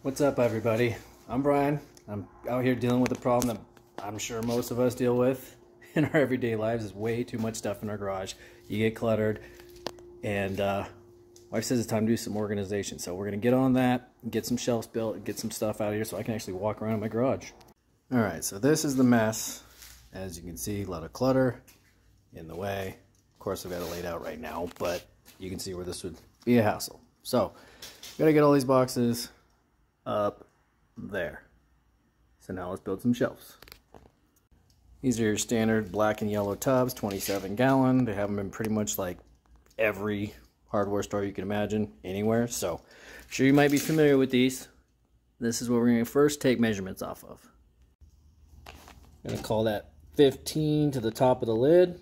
What's up, everybody? I'm Brian. I'm out here dealing with a problem that I'm sure most of us deal with in our everyday lives. Is way too much stuff in our garage. You get cluttered, and wife says it's time to do some organization. So we're gonna get on that, get some shelves built, and get some stuff out of here so I can actually walk around in my garage. All right, so this is the mess. As you can see, a lot of clutter in the way. Of course, I've got it laid out right now, but you can see where this would be a hassle. So, gotta get all these boxes up there. So now let's build some shelves. These are your standard black and yellow tubs, 27 gallon. They have them in pretty much like every hardware store you can imagine, anywhere. So, I'm sure you might be familiar with these. This is what we're gonna first take measurements off of. I'm gonna call that 15 to the top of the lid.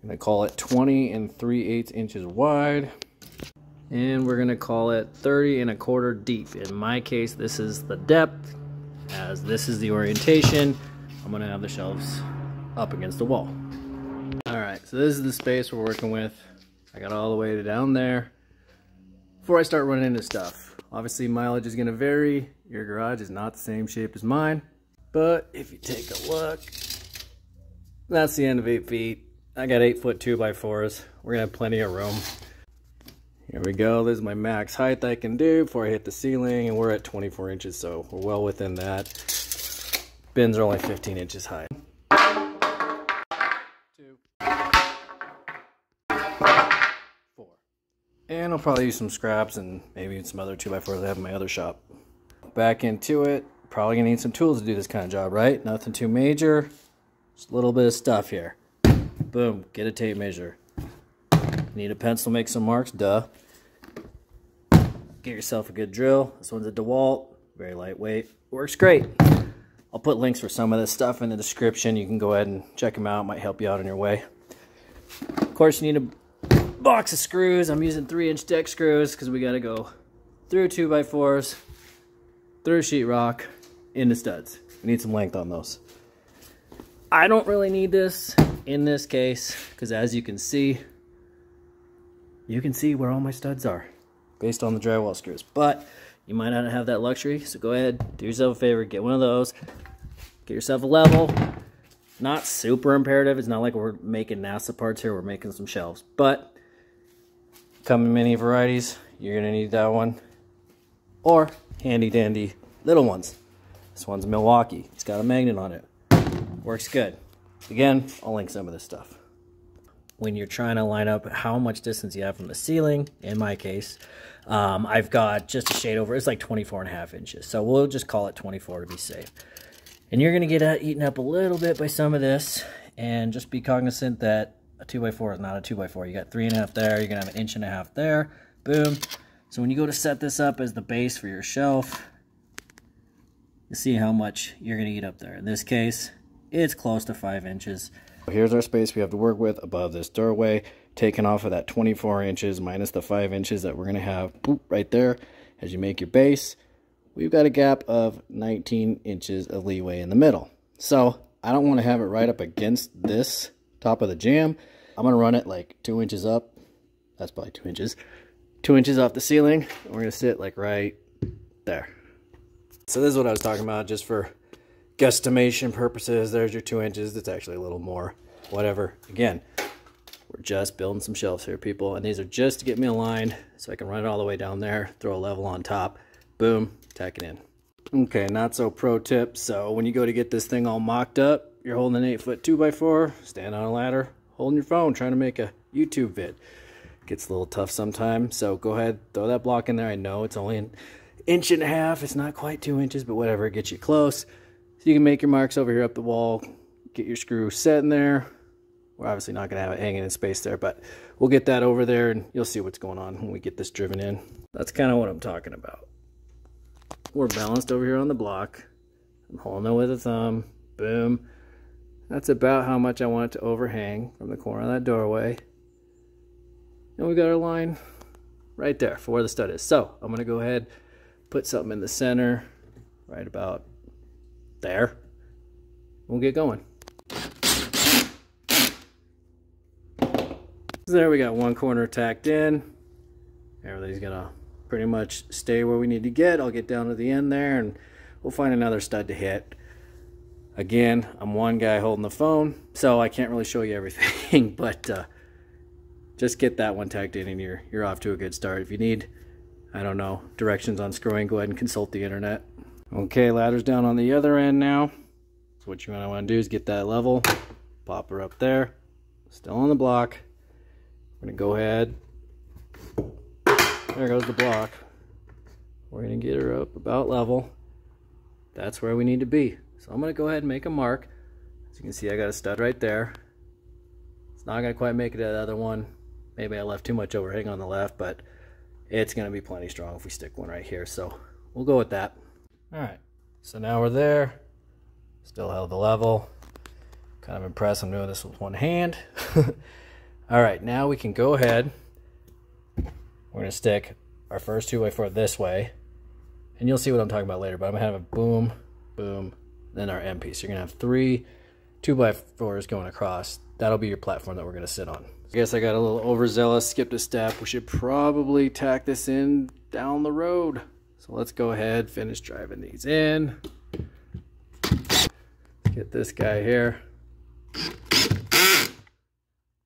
I'm gonna call it 20 and 3/8 inches wide. And we're gonna call it 30 1/4 deep. In my case, this is the depth, as this is the orientation. I'm gonna have the shelves up against the wall. All right, so this is the space we're working with. I got all the way down there. Before I start running into stuff, obviously mileage is gonna vary. Your garage is not the same shape as mine, but if you take a look, that's the end of 8 feet. I got 8-foot 2x4s. We're gonna have plenty of room. Here we go. This is my max height I can do before I hit the ceiling, and we're at 24 inches, so we're well within that. Bins are only 15 inches high. 2, 4. And I'll probably use some scraps and maybe some other 2x4s I have in my other shop. Back into it. Probably gonna need some tools to do this kind of job, right? Nothing too major. Just a little bit of stuff here. Boom. Get a tape measure. Need a pencil, make some marks, duh. Get yourself a good drill. This one's a DEWALT, very lightweight, works great. I'll put links for some of this stuff in the description. You can go ahead and check them out, might help you out on your way. Of course, you need a box of screws. I'm using 3-inch deck screws because we gotta go through 2x4s, through sheetrock, into studs. We need some length on those. I don't really need this in this case because as you can see where all my studs are based on the drywall screws, but you might not have that luxury, so go ahead, do yourself a favor, get one of those, get yourself a level. Not super imperative. It's not like we're making NASA parts here, we're making some shelves, but come in many varieties. You're gonna need that one, or handy dandy little ones. This one's Milwaukee. It's got a magnet on it, works good. Again, I'll link some of this stuff. When you're trying to line up how much distance you have from the ceiling, in my case, I've got just a shade over, it's like 24.5 inches. So we'll just call it 24 to be safe. And you're gonna get eaten up a little bit by some of this, and just be cognizant that a 2x4 is not a 2x4. You got 3.5 there, you're gonna have 1.5 inches there, boom. So when you go to set this up as the base for your shelf, you see how much you're gonna eat up there. In this case, it's close to 5 inches. Here's our space we have to work with above this doorway, taken off of that 24 inches minus the 5 inches that we're going to have boop, right there. As you make your base, we've got a gap of 19 inches of leeway in the middle. So I don't want to have it right up against this top of the jamb. I'm going to run it like 2 inches up. That's probably 2 inches. 2 inches off the ceiling. And we're going to sit like right there. So this is what I was talking about, just for guesstimation purposes. There's your 2 inches. It's actually a little more, whatever. Again, we're just building some shelves here, people, and these are just to get me aligned so I can run it all the way down there, throw a level on top, boom, tack it in. Okay, not so pro tip. So when you go to get this thing all mocked up, you're holding an 8-foot 2x4, stand on a ladder, holding your phone, trying to make a YouTube vid. Gets a little tough sometimes, so go ahead, throw that block in there. I know it's only 1.5 inches. It's not quite 2 inches, but whatever, it gets you close. You can make your marks over here up the wall, get your screw set in there. We're obviously not going to have it hanging in space there, but we'll get that over there and you'll see what's going on when we get this driven in. That's kind of what I'm talking about. We're balanced over here on the block. I'm holding it with a thumb. Boom. That's about how much I want it to overhang from the corner of that doorway. And we got our line right there for where the stud is. So I'm going to go ahead, put something in the center, right about there. We'll get going. So there we got one corner tacked in. Everything's gonna pretty much stay where we need to get. I'll get down to the end there and we'll find another stud to hit. Again, I'm one guy holding the phone, so I can't really show you everything, but just get that one tacked in and you're off to a good start. If you need, I don't know, directions on screwing, go ahead and consult the internet. Okay, ladder's down on the other end now. So what you want to do is get that level, pop her up there, still on the block. We're going to go ahead, there goes the block. We're going to get her up about level. That's where we need to be. So I'm going to go ahead and make a mark. As you can see, I got a stud right there. It's not going to quite make it to the other one. Maybe I left too much overhang on the left, but it's going to be plenty strong if we stick one right here. So we'll go with that. All right, so now we're there. Still held the level. Kind of impressed I'm doing this with one hand. All right, now we can go ahead. We're going to stick our first 2x4 this way. And you'll see what I'm talking about later, but I'm going to have a boom, boom, then our end piece. You're going to have 3 2x4s going across. That'll be your platform that we're going to sit on. I guess I got a little overzealous, skipped a step. We should probably tack this in down the road. So let's go ahead, finish driving these in. Let's get this guy here.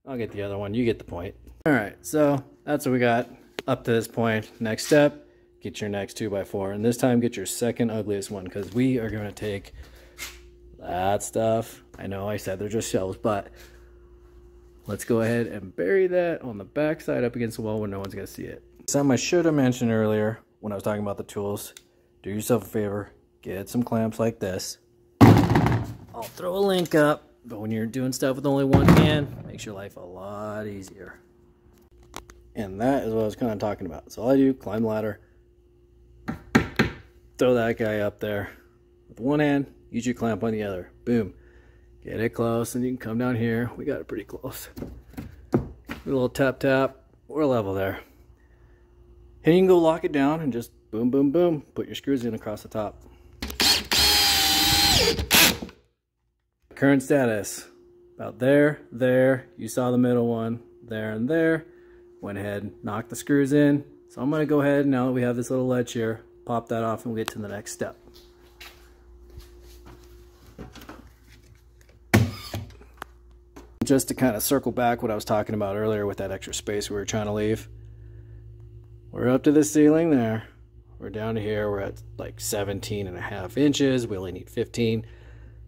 I'll get the other one, you get the point. All right, so that's what we got up to this point. Next step, get your next 2x4, and this time get your second ugliest one, because we are going to take that stuff. I know I said they're just shelves, but let's go ahead and bury that on the back side up against the wall where no one's going to see it. Something I should have mentioned earlier when I was talking about the tools, do yourself a favor, get some clamps like this. I'll throw a link up, but when you're doing stuff with only one hand, it makes your life a lot easier. And that is what I was kind of talking about. So all I do, climb the ladder, throw that guy up there with one hand, use your clamp on the other. Boom. Get it close, and you can come down here. We got it pretty close. A little tap tap, we're level there. And you can go lock it down and just boom, boom, boom, put your screws in across the top. Current status, about there, there, you saw the middle one, there and there. Went ahead, knocked the screws in. So I'm gonna go ahead, now that we have this little ledge here, pop that off and we'll get to the next step. Just to kind of circle back what I was talking about earlier with that extra space we were trying to leave. We're up to the ceiling there. We're down to here, we're at like 17.5 inches. We only need 15.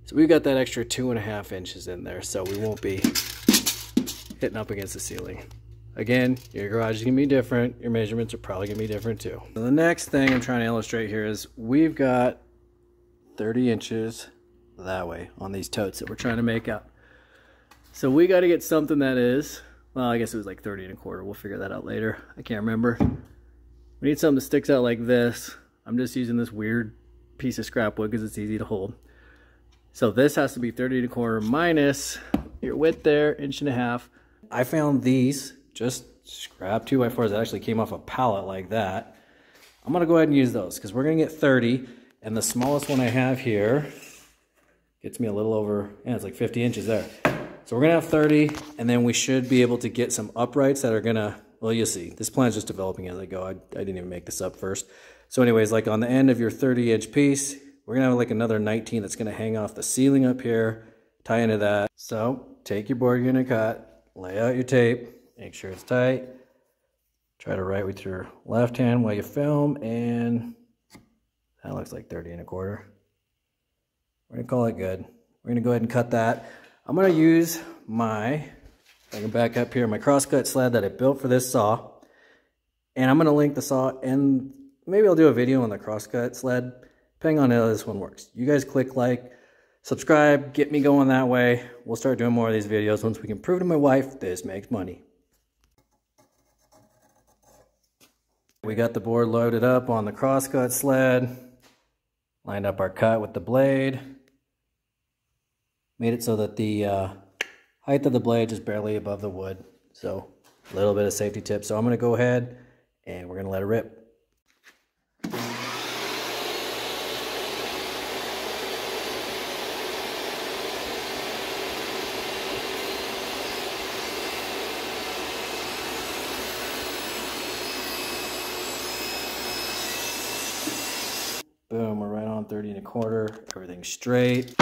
So we've got that extra 2.5 inches in there, so we won't be hitting up against the ceiling. Again, your garage is gonna be different. Your measurements are probably gonna be different too. So the next thing I'm trying to illustrate here is we've got 30 inches that way on these totes that we're trying to make up. So we got to get something that is, well, I guess it was like 30.25. We'll figure that out later. I can't remember. We need something that sticks out like this. I'm just using this weird piece of scrap wood because it's easy to hold. So this has to be 30.25 minus your width there, 1.5 inches. I found these, just scrap 2x4s that actually came off a pallet like that. I'm going to go ahead and use those because we're going to get 30. And the smallest one I have here gets me a little over, yeah, it's like 50 inches there. So we're going to have 30, and then we should be able to get some uprights that are going to, well, you'll see. This plan's just developing as I go. I didn't even make this up first. So anyways, like on the end of your 30-inch piece, we're going to have like another 19 that's going to hang off the ceiling up here, tie into that. So take your board you're going to cut, lay out your tape, make sure it's tight. Try to write with your left hand while you film, and that looks like 30.25. We're going to call it good. We're going to go ahead and cut that. I'm going to use my, if I can back up here, my Crosscut sled that I built for this saw. And I'm going to link the saw, and maybe I'll do a video on the Crosscut sled, depending on how this one works. You guys click like, subscribe, get me going that way. We'll start doing more of these videos once we can prove to my wife this makes money. We got the board loaded up on the Crosscut sled, lined up our cut with the blade. Made it so that the height of the blade is barely above the wood. So a little bit of safety tip. So I'm going to go ahead and we're going to let it rip. Boom, we're right on 30 1/4. Everything's straight.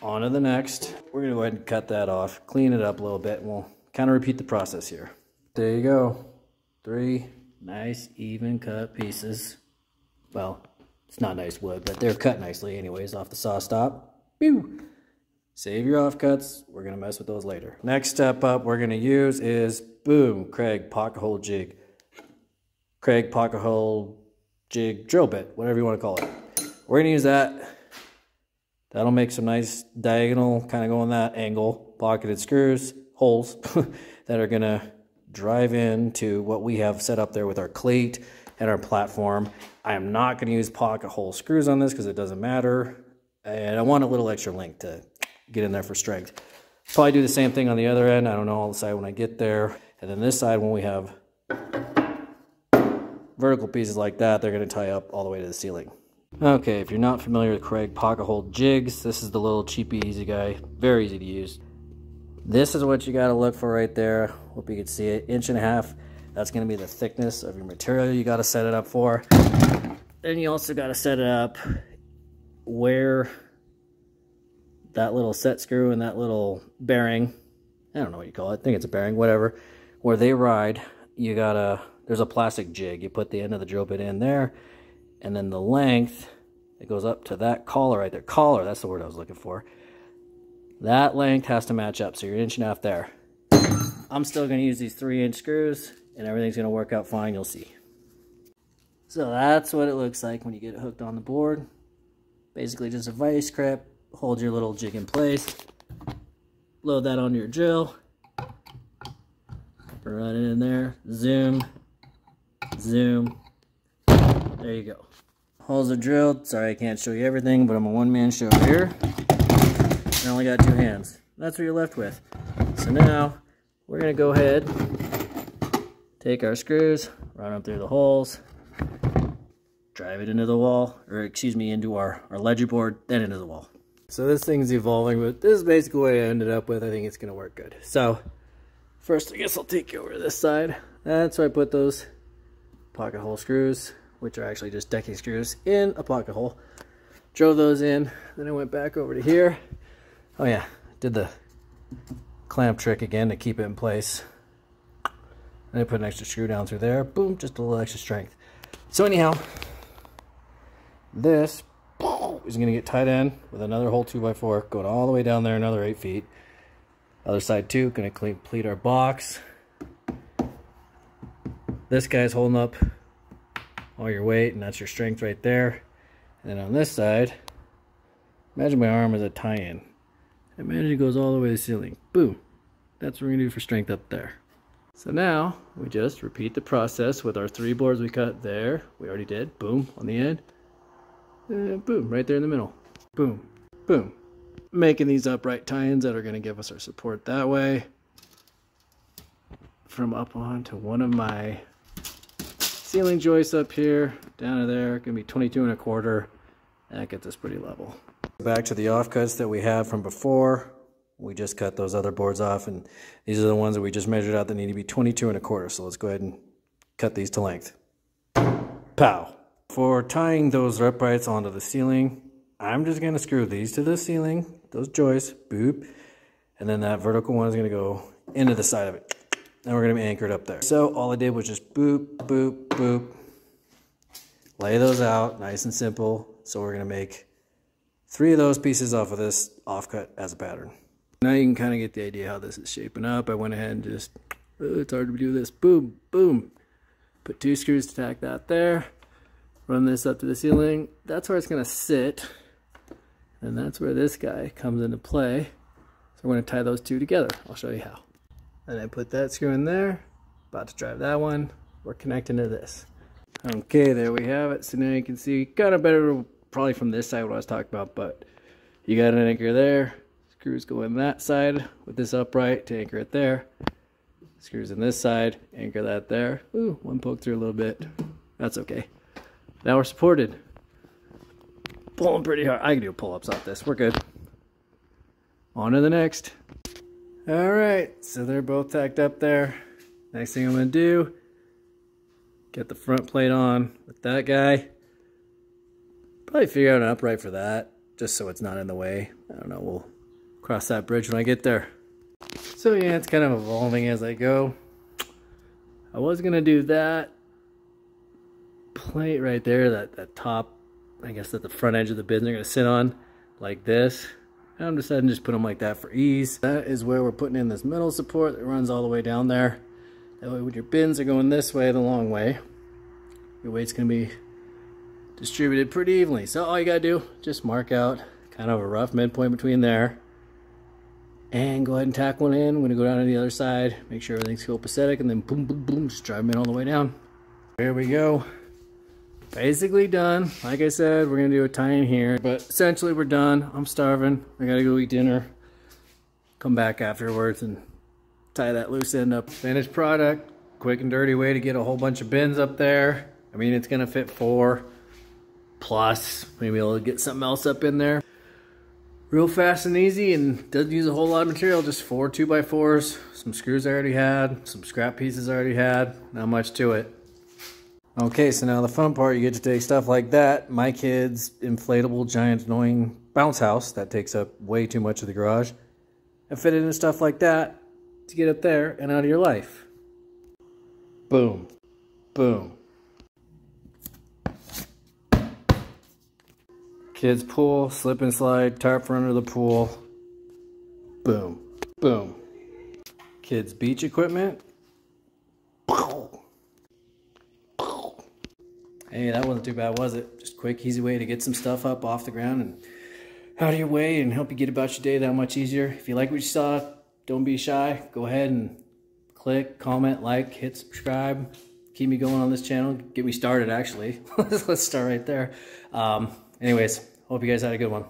On to the next. We're gonna go ahead and cut that off, clean it up a little bit, and we'll kind of repeat the process here. There you go. 3 nice, even cut pieces. Well, it's not nice wood, but they're cut nicely anyways off the SAWSTOP. Pew! Save your offcuts. We're gonna mess with those later. Next step up we're gonna use is, boom, Kreg pocket hole jig. Kreg pocket hole jig drill bit, whatever you want to call it. We're gonna use that. That'll make some nice diagonal, kind of go on that angle, pocketed screws, holes that are gonna drive into what we have set up there with our cleat and our platform. I am not gonna use pocket hole screws on this because it doesn't matter. And I want a little extra length to get in there for strength. Probably do the same thing on the other end. I don't know, I'll decide when I get there. And then this side, when we have vertical pieces like that, they're gonna tie up all the way to the ceiling. Okay, if you're not familiar with Kreg pocket hole jigs, this is the little cheapy easy guy. Very easy to use. This is what you gotta look for right there. Hope you can see it. 1.5 inches. That's gonna be the thickness of your material you gotta set it up for. Then you also gotta set it up where that little set screw and that little bearing, I don't know what you call it, I think it's a bearing, whatever, where they ride, you gotta, there's a plastic jig. You put the end of the drill bit in there, and then the length, it goes up to that collar right there. Collar, that's the word I was looking for. That length has to match up, so you're 1.5 inches there. I'm still gonna use these 3-inch screws, and everything's gonna work out fine, you'll see. So that's what it looks like when you get it hooked on the board. Basically just a vice grip, hold your little jig in place, load that onto your drill, run it in there, zoom, zoom, there you go. Holes are drilled. Sorry I can't show you everything, but I'm a one-man show here. I only got 2 hands. That's what you're left with. So now we're gonna go ahead, take our screws, run them through the holes, drive it into the wall, or excuse me, into our ledger board, then into the wall. So this thing's evolving, but this is basically what I ended up with. I think it's gonna work good. So first, I guess I'll take you over to this side. That's where I put those pocket hole screws, which are actually just decking screws, in a pocket hole. Drove those in, then I went back over to here. Oh yeah, did the clamp trick again to keep it in place. Then I put an extra screw down through there. Boom, just a little extra strength. So anyhow, this is going to get tied in with another whole 2x4 going all the way down there, another 8 feet. Other side too, going to complete our box. This guy's holding up all your weight, and that's your strength right there. And then on this side, imagine my arm as a tie-in. Imagine it goes all the way to the ceiling. Boom. That's what we're going to do for strength up there. So now we just repeat the process with our 3 boards we cut there. We already did. Boom on the end. And boom, right there in the middle. Boom, boom. Making these upright tie-ins that are going to give us our support that way. From up on to one of my ceiling joists up here, down to there. Going to be 22 1/4. That gets us pretty level. Back to the offcuts that we have from before. We just cut those other boards off, and these are the ones that we just measured out that need to be 22 1/4. So let's go ahead and cut these to length. Pow! For tying those uprights onto the ceiling, I'm just going to screw these to the ceiling, those joists, boop, and then that vertical one is going to go into the side of it. And we're going to be anchored up there. So all I did was just boop, boop, boop, lay those out, nice and simple. So we're going to make 3 of those pieces off of this offcut as a pattern. Now you can kind of get the idea how this is shaping up. I went ahead and just, it's hard to do this, boom, boom. Put 2 screws to tack that there. Run this up to the ceiling. That's where it's going to sit. And that's where this guy comes into play. So we're going to tie those 2 together. I'll show you how. And I put that screw in there. About to drive that one. We're connecting to this. Okay, there we have it. So now you can see kind of better probably from this side what I was talking about. But you got an anchor there. Screws go in that side with this upright to anchor it there. Screws in this side. Anchor that there. Ooh, one poked through a little bit. That's okay. Now we're supported. Pulling pretty hard. I can do pull-ups off this. We're good. On to the next. Alright, so they're both tacked up there. Next thing I'm going to do, get the front plate on with that guy. Probably figure out an upright for that, just so it's not in the way. I don't know, we'll cross that bridge when I get there. So yeah, it's kind of evolving as I go. I was gonna do that plate right there, that top, I guess that the front edge of the bins are gonna sit on like this. I'm deciding to just put them like that for ease. That is where we're putting in this middle support that runs all the way down there. That way when your bins are going this way, the long way, your weight's gonna be distributed pretty evenly. So all you gotta do, just mark out kind of a rough midpoint between there and go ahead and tack one in. I'm gonna go down to the other side, make sure everything's copacetic, and then boom, boom, boom, just drive them in all the way down. There we go. Basically done. Like I said, we're gonna do a tie-in here, but essentially we're done. I'm starving. I gotta go eat dinner. Come back afterwards and tie that loose end up. Finished product. Quick and dirty way to get a whole bunch of bins up there. I mean, it's gonna fit 4 plus. Maybe we'll get something else up in there. Real fast and easy, and doesn't use a whole lot of material. Just 4 2x4s. Some screws I already had. Some scrap pieces I already had. Not much to it. Okay, so now the fun part, you get to take stuff like that, my kid's inflatable, giant, annoying bounce house that takes up way too much of the garage, and fit it into stuff like that to get up there and out of your life. Boom. Boom. Kids pool, slip and slide, tarp for under the pool. Boom. Boom. Kids beach equipment. Hey, that wasn't too bad, was it? Just a quick, easy way to get some stuff up off the ground and out of your way and help you get about your day that much easier. If you like what you saw, don't be shy. Go ahead and click, comment, like, hit subscribe. Keep me going on this channel. Get me started, actually. Let's start right there. Anyways, hope you guys had a good one.